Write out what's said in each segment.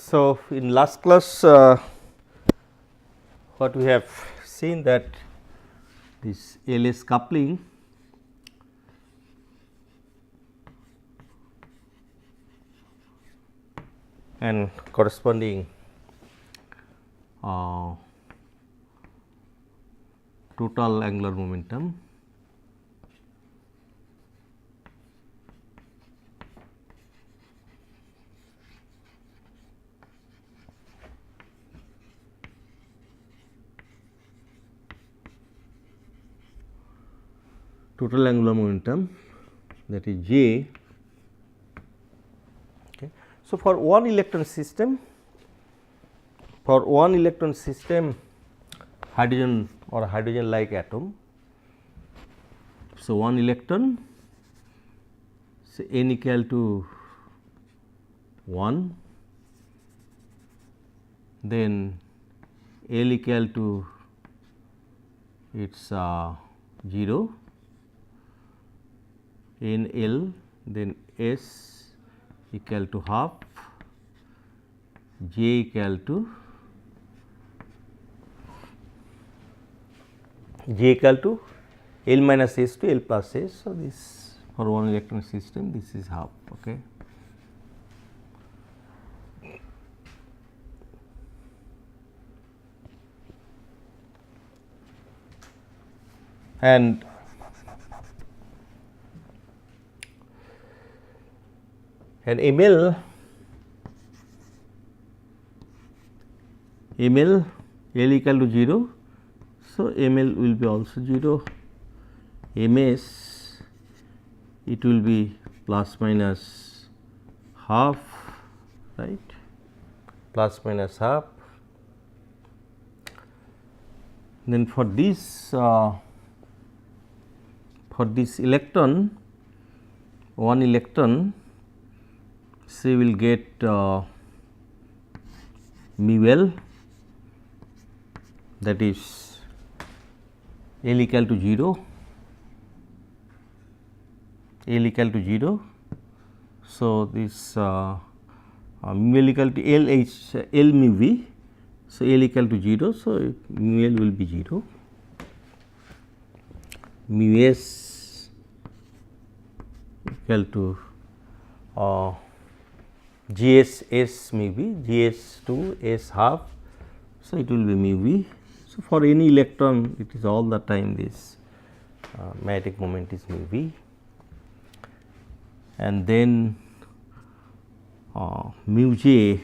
So, in last class what we have seen that this LS coupling and corresponding total angular momentum that is J. Okay. So, for one electron system hydrogen or hydrogen like atom. So, one electron, so n equal to 1, then L equal to its 0, n L, then S equal to half, J equal to L minus S to L plus S. So, this for one electron system this is half. Okay. And ML L equal to 0. So, ML will be also 0, MS it will be plus minus half, right, plus minus half. Then for this electron, one electron, say will get mu L, that is L equal to 0, L equal to 0. So, this mu L equal to L H L mu V. So, L equal to 0. So, mu L will be 0, mu S equal to G S S mu V, G S 2 S half. So, it will be mu V. So, for any electron it is all the time this magnetic moment is mu V, and then mu J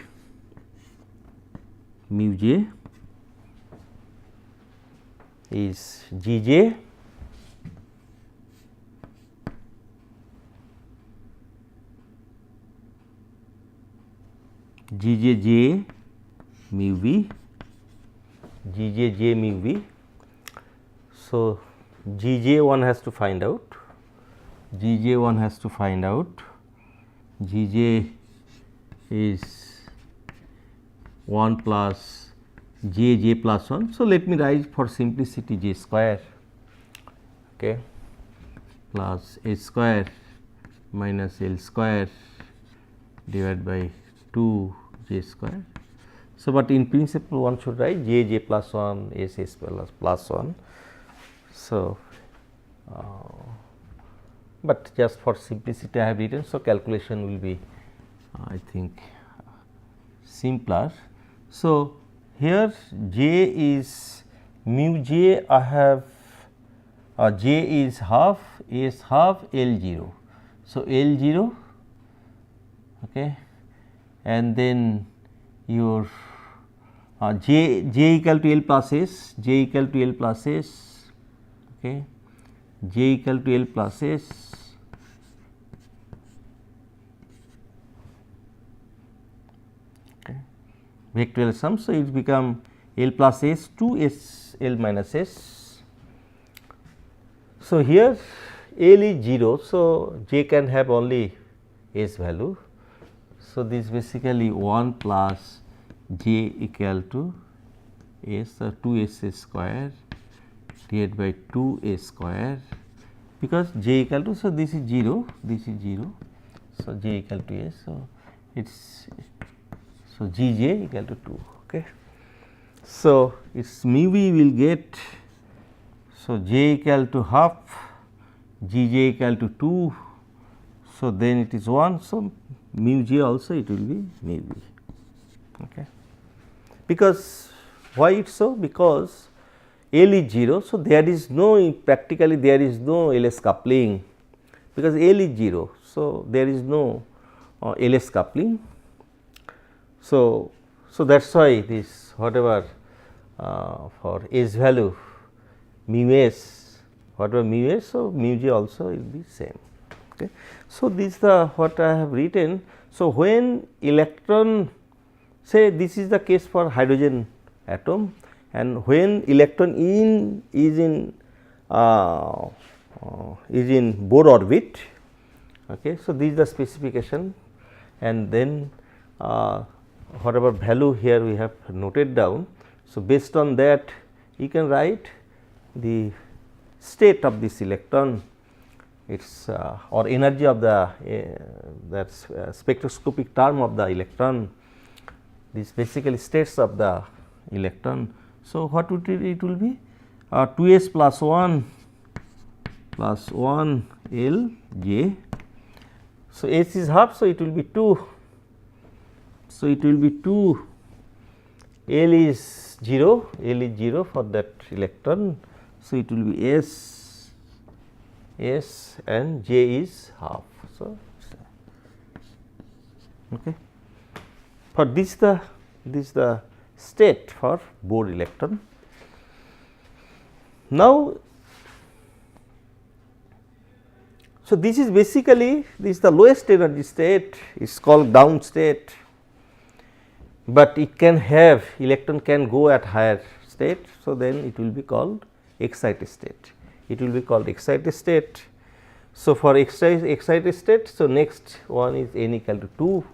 is G J J mu V, G J mu V. So, G J one has to find out, G J is 1 plus J plus 1. So, let me write for simplicity J square, okay, plus H square minus L square divided by 2 J square. So, but in principle one should write J plus 1, S plus 1. So, but just for simplicity I have written. So, calculation will be I think simpler. So, here J is mu J, I have J is half, S half, L 0. So, L 0, okay, and then your J equal to L plus S, okay, J equal to L plus S, okay, vectorial sum. So, it become L plus S to S L minus S. So, here L is 0. So, J can have only S value. So, this basically 1 plus J equal to S, 2 S square divided by 2 A square, because J equal to, so this is 0, so J equal to S. So, it is, So, G j equal to 2. Okay. So, its mu v will get, so j equal to half, G j equal to 2. So, then it is 1. So, mu j also it will be mu v. Okay. Because why it so? Because L is 0. So, there is no, practically there is no LS coupling, because L is 0. So, there is no LS coupling. So, that is why this whatever for S value mu s, whatever mu s, so mu j also will be same. Okay. So, this is the what I have written. So, when electron, say this is the case for hydrogen atom, and when electron is in Bohr orbit. Okay. So, this is the specification, and then whatever value here we have noted down. So, based on that you can write the state of this electron, its or energy of the that spectroscopic term of the electron, this basically states of the electron. So, what would it will be 2s plus 1 L j. So, s is half. So, it will be 2. So, it will be 2, L is 0, L is 0 for that electron. So, it will be s and j is half. So, okay. For this the state for Bohr electron. Now, so this is basically this is the lowest energy state, is called down state, but it can have electron can go at higher state. So, then it will be called excited state, it will be called excited state. So, for excited state, so next one is n equal to 2,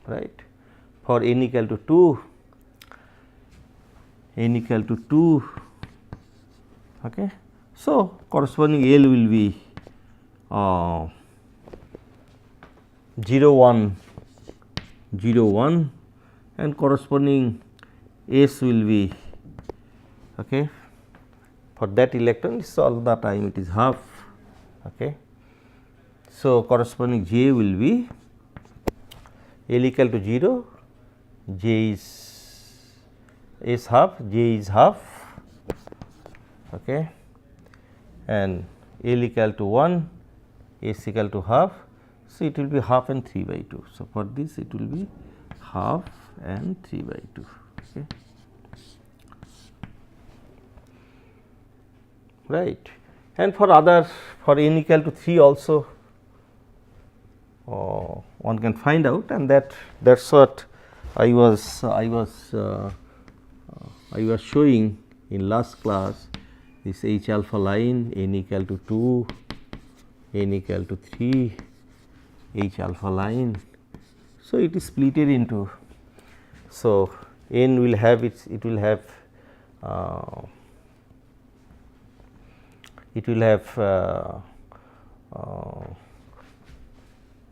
right. For n equal to 2, okay. So, corresponding L will be 0 1 0 1, and corresponding S will be, okay, for that electron. So, all the time it is half. Okay. So, corresponding J will be L equal to 0, J is half, J is half, okay, and L equal to 1, S equal to half. So, it will be half and 3 by 2. So, for this it will be half and 3 by 2. Okay. Right. And for other, for n equal to 3 also one can find out, and that is what I was showing in last class, this H alpha line, n equal to 2, n equal to 3, H alpha line. So, it is splitted into, so n will have its, it will have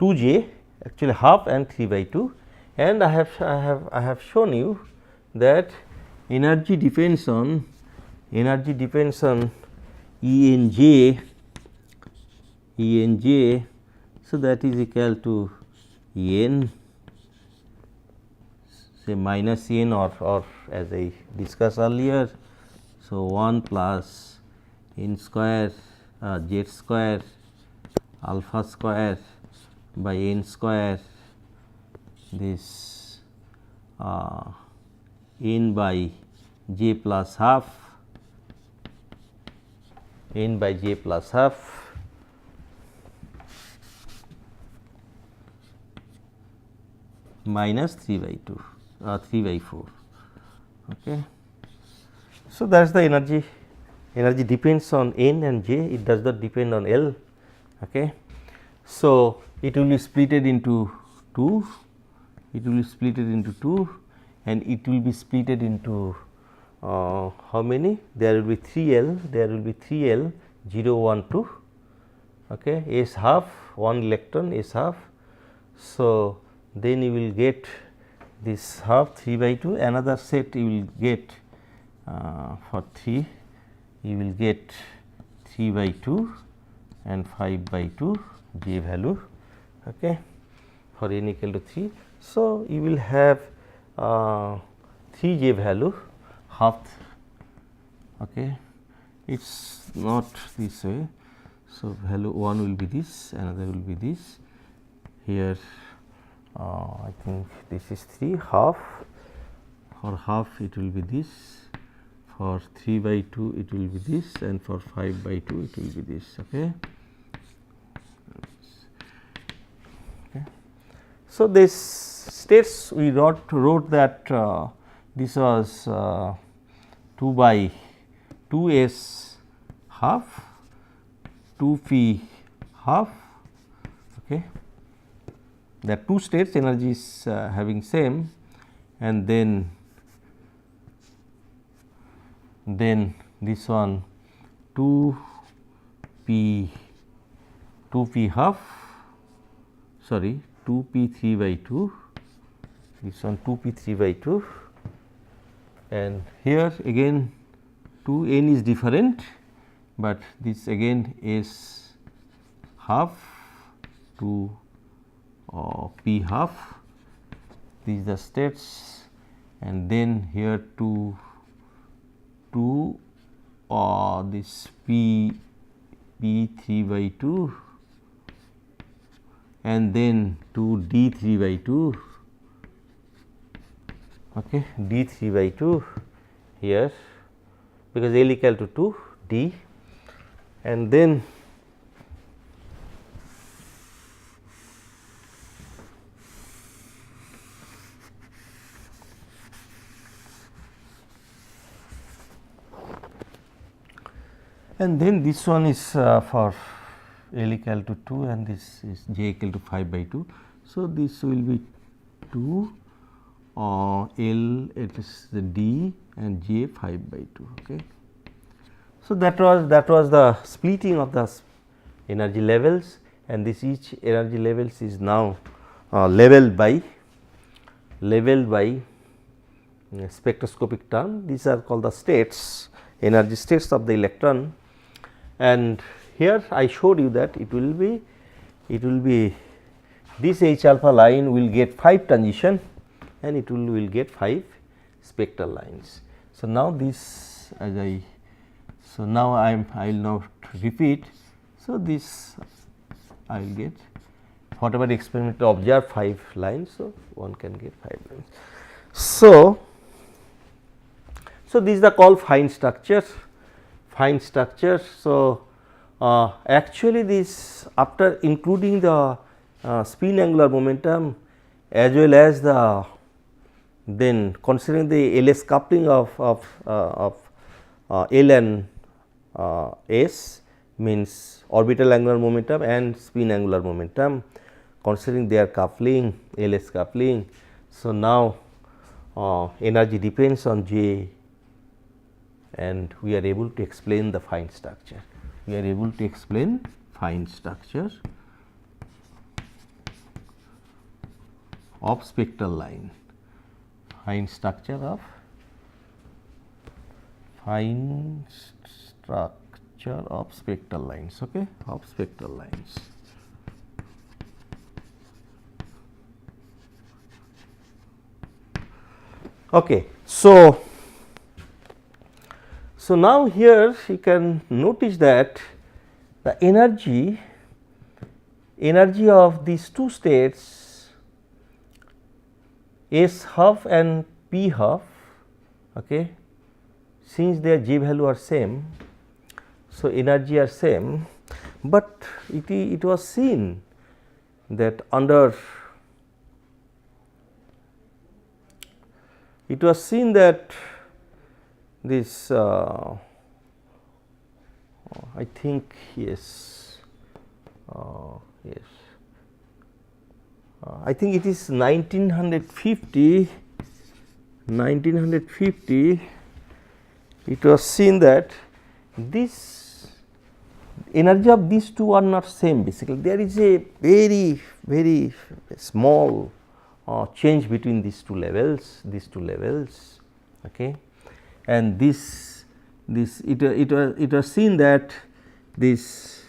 2j, actually half and 3 by 2, and I have shown you that energy depends on ENJ, so that is equal to n, say minus n, or as I discussed earlier. So, 1 plus n square z square alpha square by n square, this n by j plus half, n by j plus half, minus 3 by 2, 3 by 4. Okay. So, that is the energy depends on n and j, it does not depend on L. Okay. So, it will be splitted into 2, and it will be splitted into how many? There will be 3 L, 0 1 2, okay, S half, 1 electron S half. So, then you will get this half 3 by 2, another set you will get for 3 you will get 3 by 2 and 5 by 2 j value, okay, for n equal to 3. So, you will have 3 j value half, okay. It is not this way. So, value 1 will be this, another will be this, here I think this is 3 half, for half it will be this, for 3 by 2 it will be this, and for 5 by 2 it will be this, okay. So, this states we wrote that this was 2 by 2 s half, 2 p half, okay. There are two states, energy is having same, and then this one 2 p half, sorry 2 p 3 by 2, this one 2 p 3 by 2, and here again 2 n is different, but this again is half 2 p half, these are the states, and then here 2 this p 3 by 2, and then 2 d 3 by 2, okay, d 3 by 2 here, because L equal to 2 d, and then this one is for L equal to 2 and this is j equal to 5 by 2. So, this will be 2 L, it is the d, and j 5 by 2. Okay. So, that was the splitting of the energy levels, and this each energy levels is now labeled by spectroscopic term. These are called the states, energy states of the electron, and here I showed you that it will be this H alpha line will get 5 transition and it will get 5 spectral lines. So, now this as I will now repeat. So, this I will get whatever experiment observe 5 lines. So, one can get 5 lines. So, these are called fine structures. So, actually this after including the spin angular momentum as well as the then considering the LS coupling of L and S, means orbital angular momentum and spin angular momentum, considering their coupling, LS coupling. So, now energy depends on J, and we are able to explain the fine structure. We are able to explain fine structure of spectral line, fine structure of spectral lines, okay, of spectral lines. Okay. So, now here you can notice that the energy of these two states S half and P half, okay, since their J value are same. So, energy are same, but it was seen that this I think yes, I think it is 1950 it was seen that this energy of these two are not same. Basically, there is a very small change between these two levels, okay. And this it was seen that this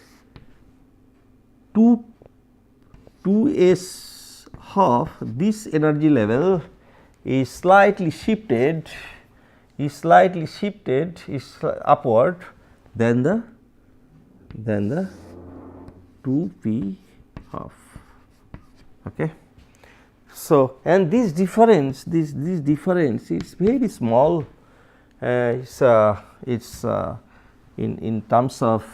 2s half, this energy level is slightly shifted, upward than the 2p half, okay. So, and this difference is very small, it's in terms of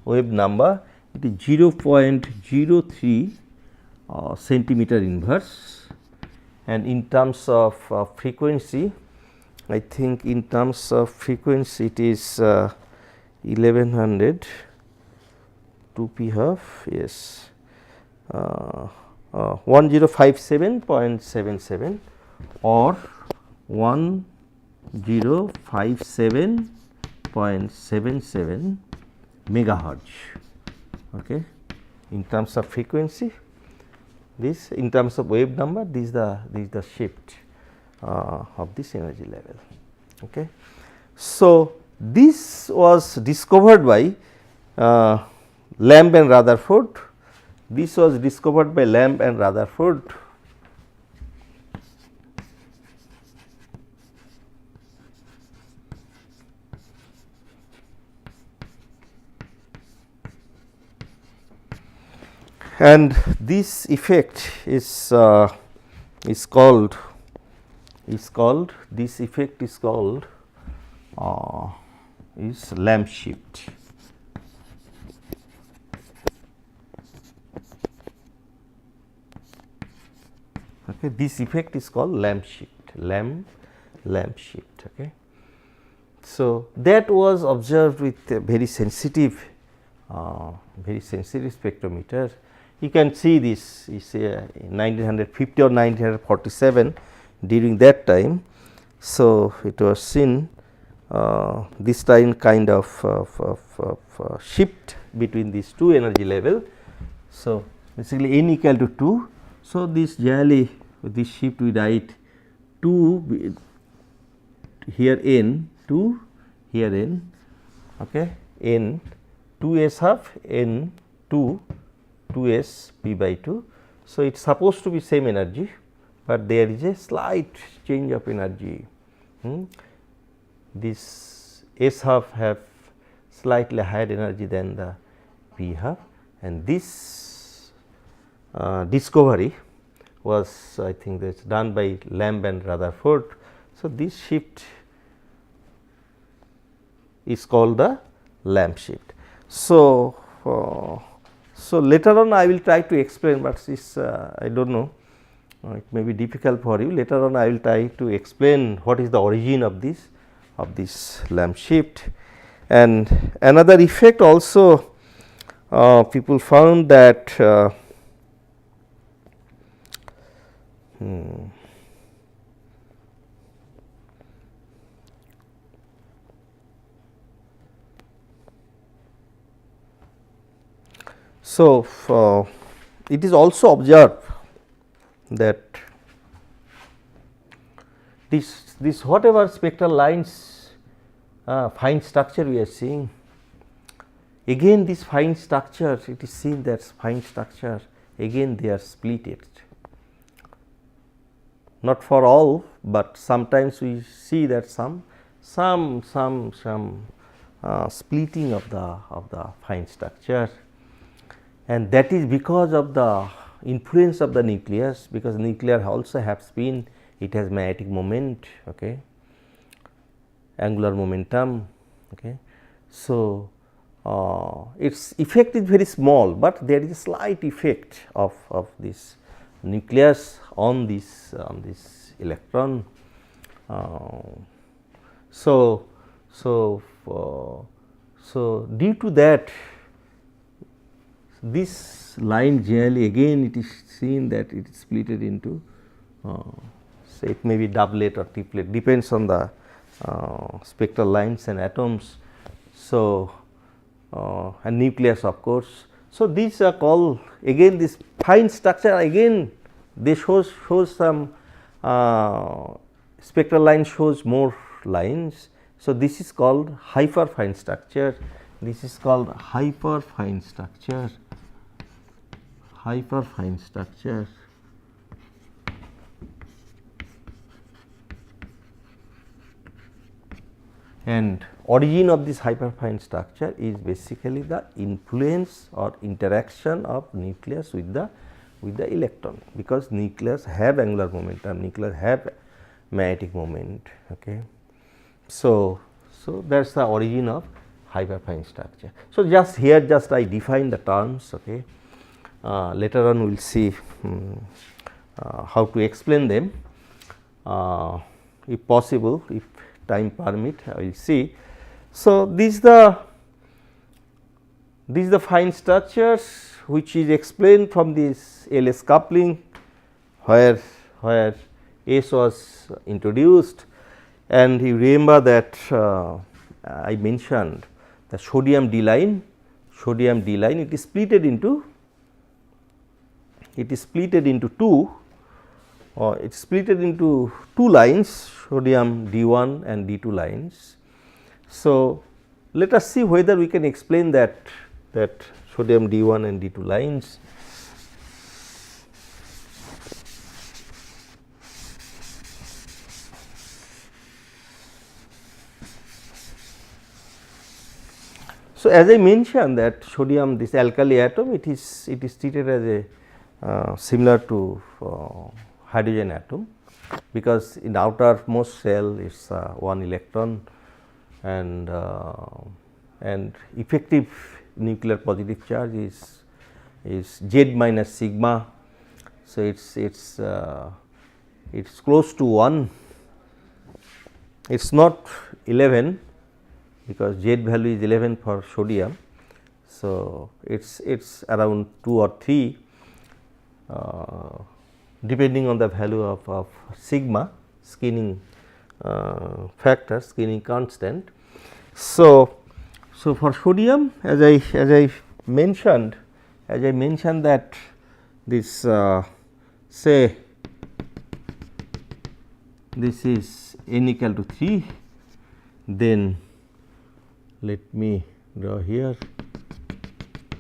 wave number, it is 0.03 centimeter inverse, and in terms of frequency, I think in terms of frequency it is 1100 2p half, yes, 1057.77 or 1057.77 megahertz, okay. In terms of frequency, this in terms of wave number, this is the shift of this energy level, okay. So, this was discovered by Lamb and Rutherford. This was discovered by Lamb and Rutherford, and this effect is called Lamb shift. Okay, this effect is called Lamb shift, Lamb shift. Okay. So, that was observed with a very sensitive spectrometer. You can see this is 1950 or 1947 during that time. So, it was seen this time kind of shift between these two energy level. So, basically n equal to 2. So, this generally this shift we write 2 here n, 2 here n, okay, n 2s half n 2 2s p by 2. So, it is supposed to be same energy, but there is a slight change of energy. This s half have slightly higher energy than the p half, and this discovery was, I think, that is done by Lamb and Rutherford. So, this shift is called the Lamb shift. So, so later on I will try to explain, but this I do not know, it may be difficult for you. Later on I will try to explain what is the origin of this Lamb shift. And another effect also, people found that so, it is also observed that this whatever spectral lines fine structure we are seeing, again this fine structure, it is seen that fine structure again they are splitted. Not for all, but sometimes we see that some splitting of the fine structure, and that is because of the influence of the nucleus, because nuclear also have spin, it has magnetic moment, okay, angular momentum. Okay. So, its effect is very small, but there is a slight effect of this nucleus on this electron. So due to that, this line generally again it is seen that it is splitted into say it may be doublet or triplet, depends on the spectral lines and atoms. So, and nucleus of course. So, these are called again this fine structure again they shows some spectral line shows more lines. So, this is called hyperfine structure, this is called hyperfine structure, hyperfine structure. And origin of this hyperfine structure is basically the influence or interaction of nucleus with the electron, because nucleus have angular momentum, nucleus have magnetic moment. Okay. So, that is the origin of hyperfine structure. So, just here just I define the terms. Okay. Later on we will see how to explain them, if possible, if time permit I will see. So, these the fine structures which is explained from this LS coupling, where S was introduced, and you remember that I mentioned the sodium D line it is splitted into two lines, sodium D1 and D2 lines. So, let us see whether we can explain that sodium D1 and D2 lines. So, as I mentioned that sodium, this alkali atom, it is treated as a similar to hydrogen atom, because in outermost shell it is 1 electron, and effective nuclear positive charge is Z minus sigma. So, it is close to 1, it is not 11, because Z value is 11 for sodium. So, it is around 2 or 3 depending on the value of sigma, skinning factor, skinning constant. So, for sodium, as I mentioned that this say this is n equal to 3, then let me draw here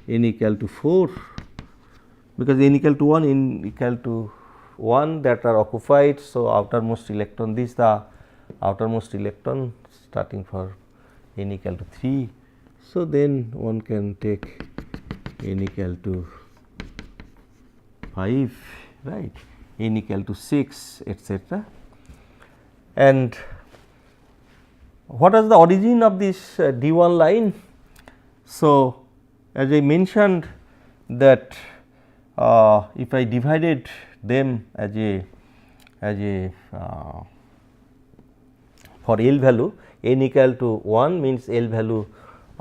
n equal to 4, because n equal to 1, n equal to 1 that are occupied. So, outermost electron, this is the outermost electron starting for n equal to 3. So, then one can take n equal to 5, right, n equal to 6, etc. And what is the origin of this D1 line? So, as I mentioned that if I divided them as a for L value, n equal to 1 means L value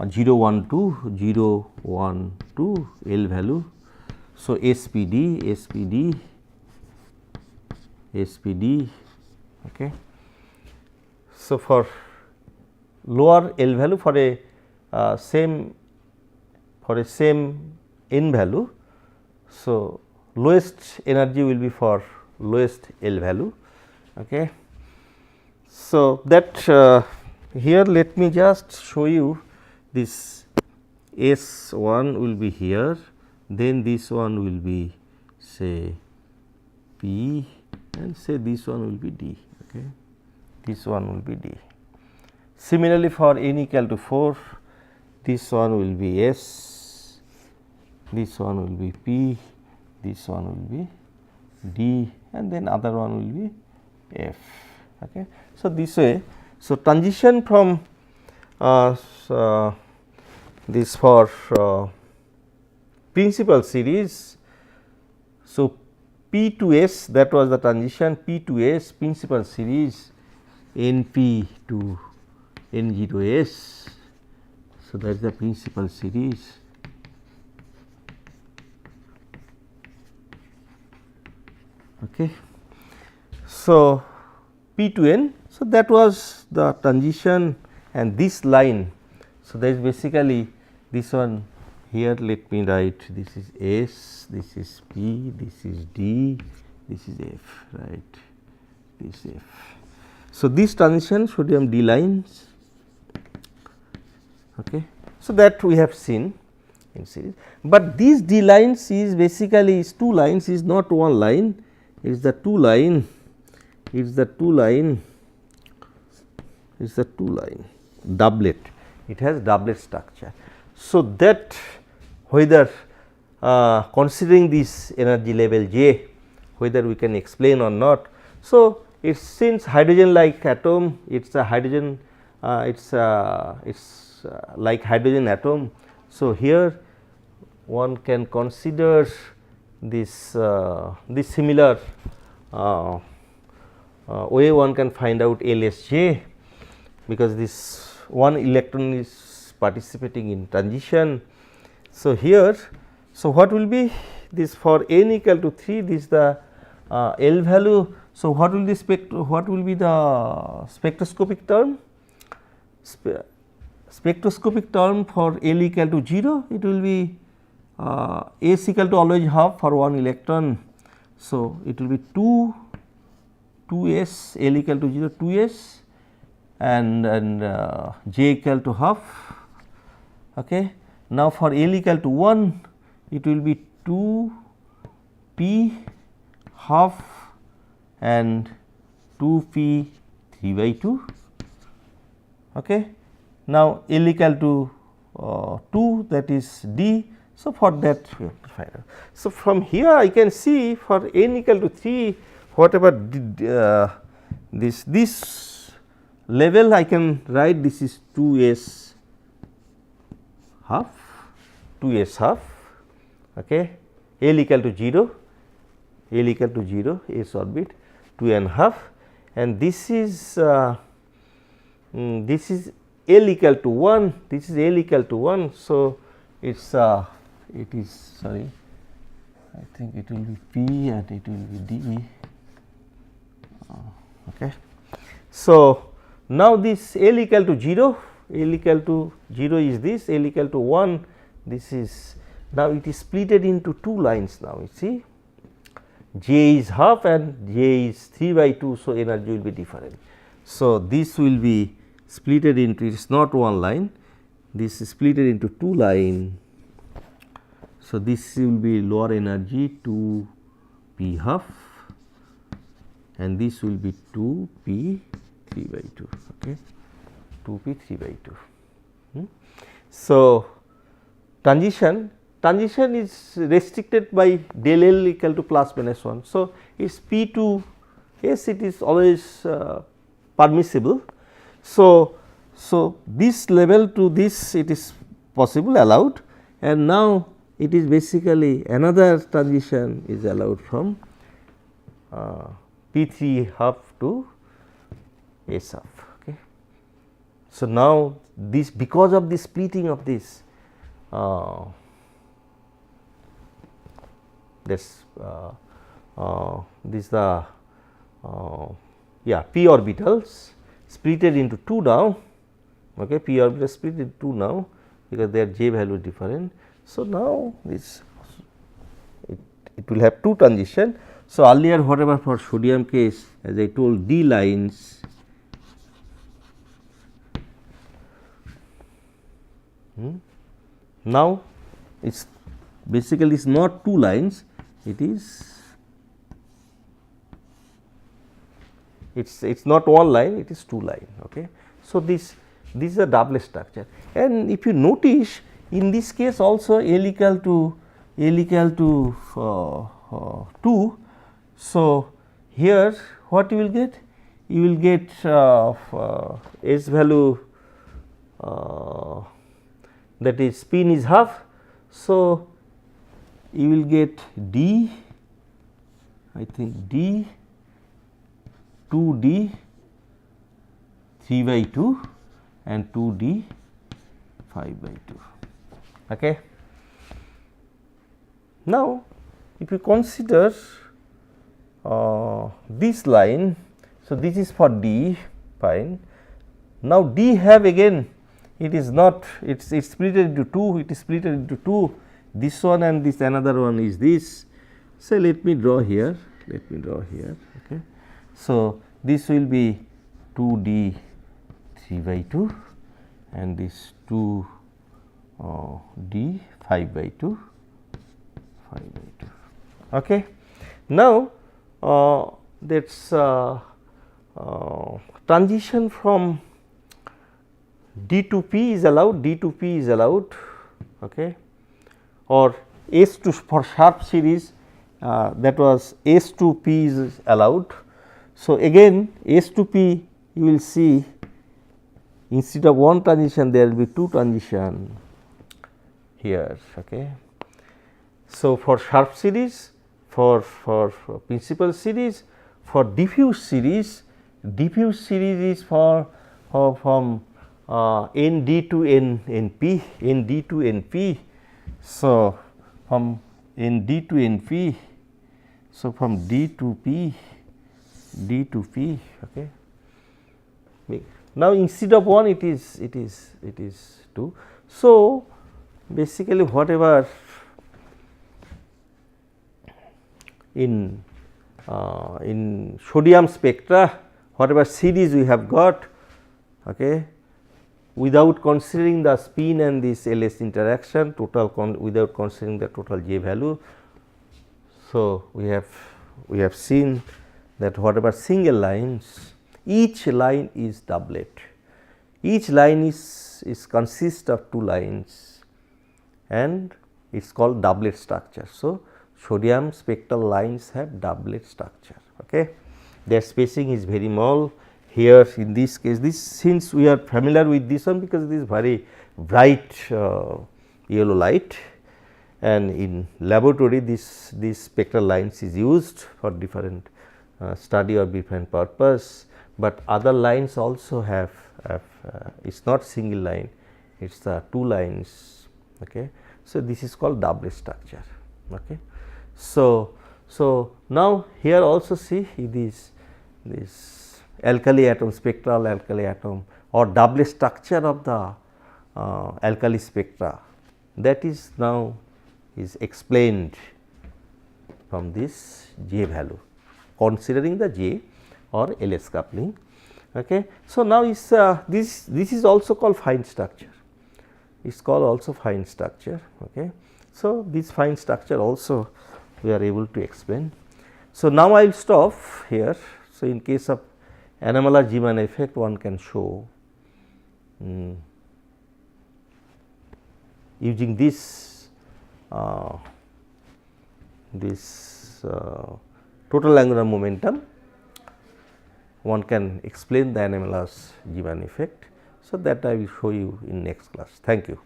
0 1 2 0 1 2 L value. So, SPD SPD SPD. Okay. So, for lower L value, for a same n value, so lowest energy will be for lowest L value. Okay. So, that here let me just show you this S1 will be here, then this one will be say P, and say this one will be D. Okay. This one will be D. Similarly, for n equal to 4, this one will be S, this one will be P, this one will be D, and then other one will be F. Okay. So, this way, so transition from this for principal series. So, P to S, that was the transition, P to S principal series, NP to NG to S. So, that is the principal series. Okay. So, P to N. So, that was the transition, and this line. So, that is basically this one here. Let me write, this is S, this is P, this is D, this is F, right, this F. So, this transition sodium D lines, okay. So, that we have seen in series, but these D lines is basically is two lines, is not one line, it is the two line, it is the two line, is the two line doublet, it has doublet structure. So, that whether considering this energy level J, whether we can explain or not. So, it since hydrogen like atom, it is a hydrogen, it is like hydrogen atom. So, here one can consider this this similar way one can find out LSJ, because this one electron is participating in transition. So, here, so what will be this for n equal to 3, this the L value. So, what will the spectroscopic term? Spectroscopic term for L equal to 0, it will be S equal to always half for one electron. So, it will be 2s, L equal to 0, 2s, and J equal to half. Okay. Now, for L equal to 1, it will be 2 p half and 2 p 3 by 2. Okay. Now, L equal to 2, that is D. So, for that we have to find out. So, from here I can see for n equal to 3, whatever this level I can write, this is 2s half, 2s half, okay. L equal to 0, L equal to 0, s orbit 2.5, and this is L equal to 1, this is L equal to 1. So, it is sorry, I think it will be P and it will be D. Okay. So, now this L equal to 0, L equal to 0 is this, L equal to 1, this is, now it is splitted into two lines now, you see, J is half and J is 3 by 2. So, energy will be different. So, this will be splitted into, it is not one line, this is splitted into two line. So, this will be lower energy 2 p half and this will be 2 p 3 by 2, okay, 2 p 3 by 2. So, transition is restricted by del L equal to plus minus 1. So, it is P to S, it is always permissible. So, this level to this it is possible, allowed, and now it is basically another transition is allowed from P 3 half to S half. Okay. So, now this, because of the splitting of this this the p orbitals splitted into 2 now, okay, p orbitals split into 2 now, because their j value different. So, now this it will have two transition. So, earlier whatever for sodium case, as I told, D lines now it is basically is not two lines, it is it's not one line, it is two line. Okay. So, this is a doublet structure, and if you notice in this case also L equal to 2. So, here what you will get? You will get S value, that is spin is half. So, you will get D, I think D 2D 3 by 2 and 2D 5 by 2. Okay. Now, if you consider this line, so this is for D, fine. Now, D have again, it is not, it is split into 2, it is split into 2, this one and this another one is this. So, let me draw here, let me draw here. Okay. So, this will be 2 d 3 by 2 and this 2 d 5 by 2 5 by 2. Okay. Now, that is transition from d to p is allowed, d to p is allowed, okay, or S to for sharp series that was S to p is allowed. So, again S to p you will see instead of one transition there will be two transition here. Okay. So, for sharp series, for principal series, for diffuse series is for from n d to n p, n d to n p. So, from n d to n p, so from d to p, d to p. Okay. Now, instead of 1 it is 2. So, basically whatever in sodium spectra, whatever series we have got, okay, without considering the spin and this Ls interaction without considering the total J value. So, we have seen that whatever single lines, each line is doublet, each line is consist of two lines and it is called doublet structure. So, sodium spectral lines have doublet structure. Okay. Their spacing is very small. Here in this case, this since we are familiar with this one because this is very bright yellow light, and in laboratory this spectral lines is used for different study or different purpose, but other lines also have it is not single line, it is two lines. Okay. So, this is called doublet structure. Okay. So, now here also see this alkali atom, spectral alkali atom or doublet structure of the alkali spectra, that is now is explained from this J value considering the J or Ls coupling. Okay. So, now is this is also called fine structure, it is called also fine structure. Okay. So, this fine structure also we are able to explain. So, now I will stop here. So, in case of anomalous Zeeman effect one can show using this total angular momentum, one can explain the anomalous Zeeman effect. So, that I will show you in next class. Thank you.